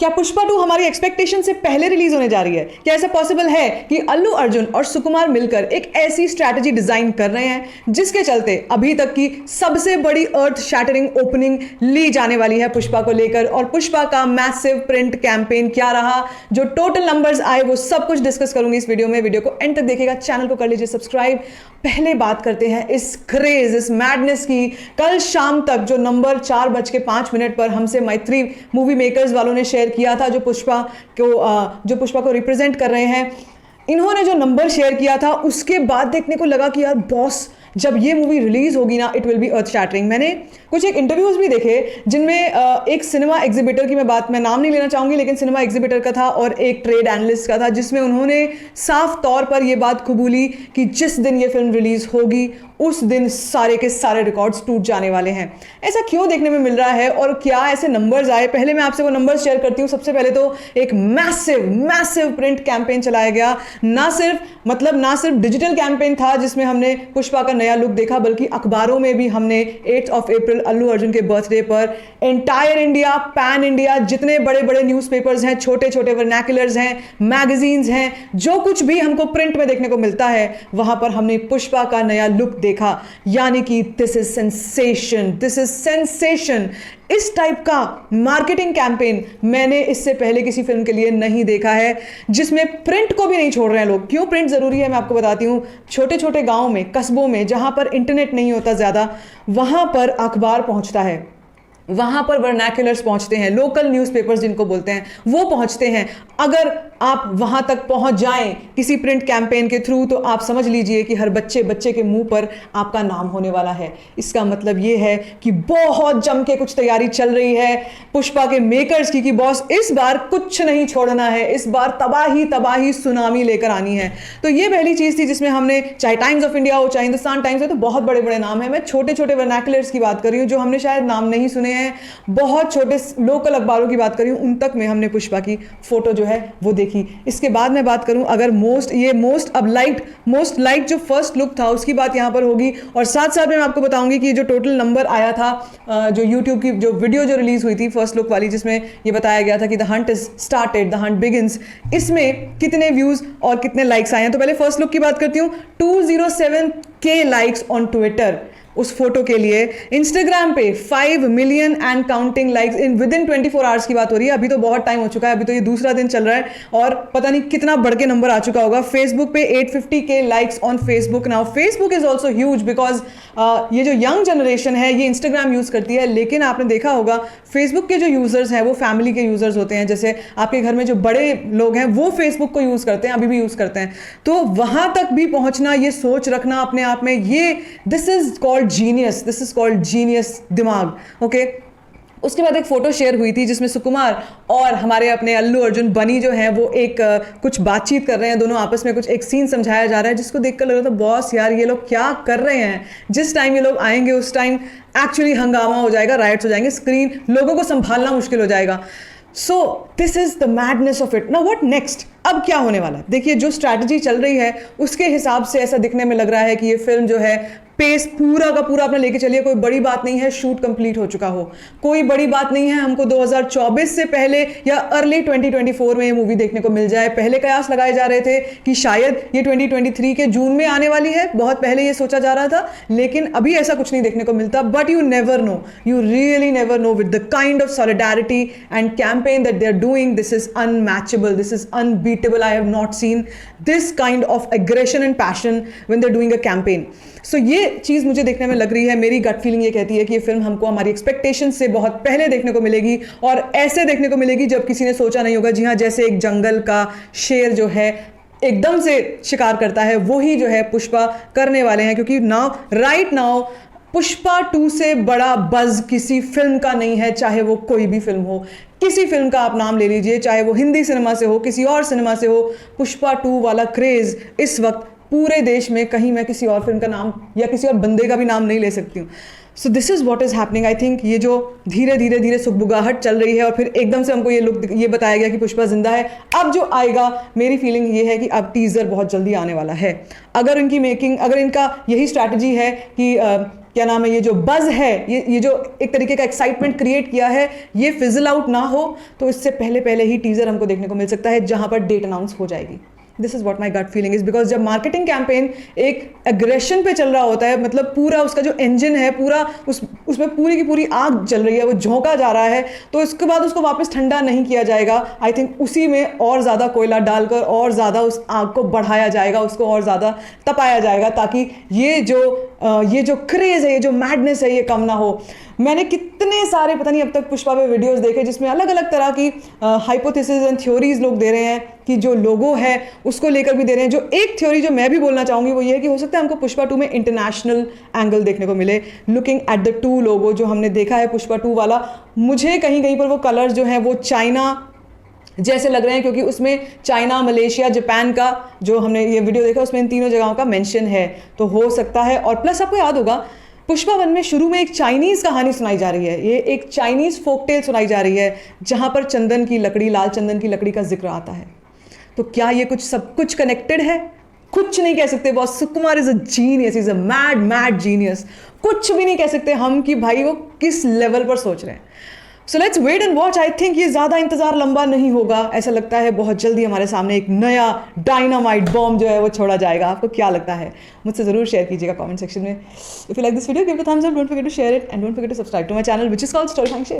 क्या पुष्पा 2 हमारी एक्सपेक्टेशन से पहले रिलीज होने जा रही है? क्या ऐसा पॉसिबल है कि अल्लू अर्जुन और सुकुमार मिलकर एक ऐसी स्ट्रैटेजी डिजाइन कर रहे हैं जिसके चलते अभी तक की सबसे बड़ी अर्थ शैटरिंग ओपनिंग ली जाने वाली है पुष्पा को लेकर? और पुष्पा का मैसिव प्रिंट कैंपेन क्या रहा, जो टोटल नंबर्स आए, वो सब कुछ डिस्कस करूंगी इस वीडियो में। वीडियो को एंड तक देखिएगा, चैनल को कर लीजिए सब्सक्राइब। पहले बात करते हैं इस क्रेज, इस मैडनेस की। कल शाम तक जो नंबर 4:05 पर हमसे मैत्री मूवी मेकर्स वालों ने शेयर किया था, जो पुष्पा को रिप्रेजेंट कर रहे हैं, इन्होंने जो नंबर शेयर किया था उसके बाद देखने को लगा कि यार बॉस, जब ये मूवी रिलीज होगी ना, it will be earth shattering. मैंने कुछ एक इंटरव्यूज भी देखे जिनमें एक सिनेमा एग्जीबिटर की मैं नाम नहीं लेना चाहूंगी, लेकिन सिनेमा एग्जीबिटर का था और एक ट्रेड एनालिस्ट का था, जिसमें उन्होंने साफ तौर पर यह बात कबूली कि जिस दिन ये फिल्म रिलीज होगी उस दिन सारे के सारे रिकॉर्ड्स टूट जाने वाले हैं। ऐसा क्यों देखने में मिल रहा है और क्या ऐसे नंबर्स आए? पहले मैं आपसे वो नंबर्स शेयर करती हूँ। सबसे पहले तो एक मैसिव प्रिंट कैंपेन चलाया गया। ना सिर्फ डिजिटल कैंपेन था जिसमें हमने पुष्पा का नया लुक देखा, बल्कि अखबारों में भी हमने 8 अप्रैल अल्लू अर्जुन के बर्थडे पर एंटायर इंडिया, पैन इंडिया, जितने बड़े बड़े न्यूज़पेपर्स हैं, छोटे छोटे वर्नैकुलर्स हैं, मैगजीन्स हैं, जो कुछ भी हमको प्रिंट में देखने को मिलता है, वहां पर हमने पुष्पा का नया लुक देखा। यानी कि दिस इज सेंसेशन। इस टाइप का मार्केटिंग कैंपेन मैंने इससे पहले किसी फिल्म के लिए नहीं देखा है, जिसमें प्रिंट को भी नहीं छोड़ रहे हैं लोग। क्यों प्रिंट जरूरी है मैं आपको बताती हूं। छोटे छोटे गांव में, कस्बों में, जहां पर इंटरनेट नहीं होता ज्यादा, वहां पर अखबार पहुंचता है, वहां पर वर्नैकुलर्स पहुंचते हैं, लोकल न्यूज़पेपर्स जिनको बोलते हैं, वो पहुंचते हैं। अगर आप वहां तक पहुंच जाएं किसी प्रिंट कैंपेन के थ्रू, तो आप समझ लीजिए कि हर बच्चे के मुंह पर आपका नाम होने वाला है। इसका मतलब ये है कि बहुत जम के कुछ तैयारी चल रही है पुष्पा के मेकर्स की, कि बॉस इस बार कुछ नहीं छोड़ना है, इस बार तबाही सुनामी लेकर आनी है। तो ये पहली चीज थी जिसमें हमने, चाहे टाइम्स ऑफ इंडिया हो, चाहे हिंदुस्तान टाइम्स हो, तो बहुत बड़े बड़े नाम है। मैं छोटे छोटे वर्नैकुलर्स की बात कर रही हूँ जो हमने शायद नाम नहीं सुने हैं, बहुत छोटे लोकल अखबारों की बात करी हूं, उन तक में हमने पुष्पा की फोटो जो है वो देखी। इसके बाद मैं बात करूं, अगर मोस्ट लाइक जो फर्स्ट लुक था उसकी बात यहां पर होगी, और साथ साथ में मैं आपको बताऊंगी कि जो टोटल नंबर आया था, जो यूट्यूब की जो वीडियो जो रिलीज हुई थी फर्स्ट लुक वाली, जिसमें ये बताया गया था कि the Hunt is started, the Hunt begins, इसमें कितने व्यूज और कितने लाइक्स आए हैं। तो पहले फर्स्ट लुक की बात करती हूं। 207K लाइक्स ऑन ट्विटर उस फोटो के लिए। इंस्टाग्राम पे 5 million and counting likes in within 24 hours की बात हो रही है। अभी तो बहुत टाइम हो चुका है, अभी तो ये दूसरा दिन चल रहा है और पता नहीं कितना बढ़ के नंबर आ चुका होगा। फेसबुक पे 850K likes on Facebook. Now Facebook is also huge because ये जो यंग जनरेशन है ये इंस्टाग्राम यूज करती है, लेकिन आपने देखा होगा फेसबुक के जो यूजर्स हैं वो फैमिली के यूजर्स होते हैं। जैसे आपके घर में जो बड़े लोग हैं वो फेसबुक को यूज करते हैं, अभी भी यूज करते हैं। तो वहां तक भी पहुंचना, ये सोच रखना अपने आप में, ये दिस इज कॉल्ड जीनियस दिमाग। ओके, उसके बाद एक फोटो शेयर हुई थी जिसमें सुकुमार और हमारे अपने अल्लू अर्जुन बनी जो है वो एक कुछ बातचीत कर रहे हैं, दोनों आपस में कुछ एक सीन समझाया जा रहा है, जिसको देखकर लग रहा था बॉस यार ये लोग क्या कर रहे हैं। जिस टाइम ये लोग आएंगे उस टाइम एक्चुअली हंगामा हो जाएगा, राइट्स हो जाएंगे, स्क्रीन लोगों को संभालना मुश्किल हो जाएगा। So this is the madness of it. Now what next? अब क्या होने वाला है? देखिए, जो स्ट्रैटेजी चल रही है उसके हिसाब से ऐसा दिखने में लग रहा है कि ये फिल्म जो है पेस पूरा का पूरा अपना लेके चलिए। कोई बड़ी बात नहीं है शूट कंप्लीट हो चुका हो, कोई बड़ी बात नहीं है हमको 2024 से पहले या अर्ली 2024 में ये मूवी देखने को मिल जाए। पहले कयास लगाए जा रहे थे कि शायद ये 2023 के जून में आने वाली है, बहुत पहले ये सोचा जा रहा था, लेकिन अभी ऐसा कुछ नहीं देखने को मिलता। But you never know, you really never know with the kind of solidarity and campaign that they are doing. This is unmatchable, this is unbeatable. I have not seen this kind of aggression and passion when they are doing a campaign. So ये चीज़ मुझे देखने में लग रही है। मेरी gut feeling ये कहती है कि ये फिल्म हमको हमारी एक्सपेक्टेशन से बहुत पहले देखने को मिलेगी, और ऐसे देखने को मिलेगी जब किसी ने सोचा नहीं होगा। जी हाँ, जैसे एक जंगल का शेर जो है एकदम से शिकार करता है, वही जो है पुष्पा करने वाले हैं। क्योंकि राइट नाउ पुष्पा 2 से बड़ा बज किसी फिल्म का नहीं है, चाहे वो कोई भी फिल्म हो। किसी फिल्म का आप नाम ले लीजिए, चाहे वो हिंदी सिनेमा से हो, किसी और सिनेमा से हो, पुष्पा 2 वाला क्रेज इस वक्त पूरे देश में, कहीं मैं किसी और फिल्म का नाम या किसी और बंदे का भी नाम नहीं ले सकती हूँ। So this is what is happening. I think ये जो धीरे धीरे सुगबुगाहट चल रही है और फिर एकदम से हमको ये बताया गया कि पुष्पा जिंदा है। अब जो आएगा, मेरी फीलिंग ये है कि अब टीजर बहुत जल्दी आने वाला है। अगर इनका यही स्ट्रैटेजी है कि क्या नाम है, ये जो बज़ है, ये जो एक तरीके का एक्साइटमेंट क्रिएट किया है, ये फिजल आउट ना हो, तो इससे पहले पहले ही टीजर हमको देखने को मिल सकता है जहां पर डेट अनाउंस हो जाएगी। This is what my gut feeling is, because जब मार्केटिंग कैंपेन एक एग्रेशन पे चल रहा होता है, मतलब पूरा उसका जो इंजन है, पूरा उसमें पूरी की पूरी आग चल रही है, वो झोंका जा रहा है, तो इसके बाद उसको वापस ठंडा नहीं किया जाएगा। आई थिंक उसी में और ज़्यादा कोयला डालकर और ज़्यादा उस आग को बढ़ाया जाएगा, उसको और ज़्यादा तपाया जाएगा, ताकि ये जो क्रेज़ है, ये जो मैडनेस है, ये कम ना हो। मैंने कितने सारे पता नहीं अब तक पुष्पा पे वीडियोस देखे जिसमें अलग अलग तरह की हाइपोथेसिस एंड थ्योरीज लोग दे रहे हैं, कि जो लोगो है उसको लेकर भी दे रहे हैं। जो एक थ्योरी जो मैं भी बोलना चाहूँगी वो ये है कि हो सकता है हमको पुष्पा 2 में इंटरनेशनल एंगल देखने को मिले। लुकिंग एट द 2 लोगो जो हमने देखा है पुष्पा 2 वाला, मुझे कहीं कहीं पर वो कलर जो है वो चाइना जैसे लग रहे हैं, क्योंकि उसमें चाइना, मलेशिया, जापान का जो हमने ये वीडियो देखा उसमें इन तीनों जगहों का मेंशन है, तो हो सकता है। और प्लस आपको याद होगा पुष्पा 1 में शुरू में एक चाइनीज़ कहानी सुनाई जा रही है, ये एक चाइनीज़ फोक टेल सुनाई जा रही है, जहां पर चंदन की लकड़ी, लाल चंदन की लकड़ी का जिक्र आता है। तो क्या ये सब कुछ कनेक्टेड है? कुछ नहीं कह सकते boss. Sukumar is a genius, is a mad genius. कुछ भी नहीं कह सकते हम कि भाई वो किस लेवल पर सोच रहे हैं। So let's wait and watch. I think ये ज़्यादा इंतजार लंबा नहीं होगा, ऐसा लगता है बहुत जल्दी हमारे सामने एक नया डायनामाइट बॉम्ब जो है वो छोड़ा जाएगा। आपको क्या लगता है मुझसे ज़रूर शेयर कीजिएगा कमेंट सेक्शन में। If you like this video give it a thumbs up, don't forget to share it and don't forget to subscribe to my channel which is called story function.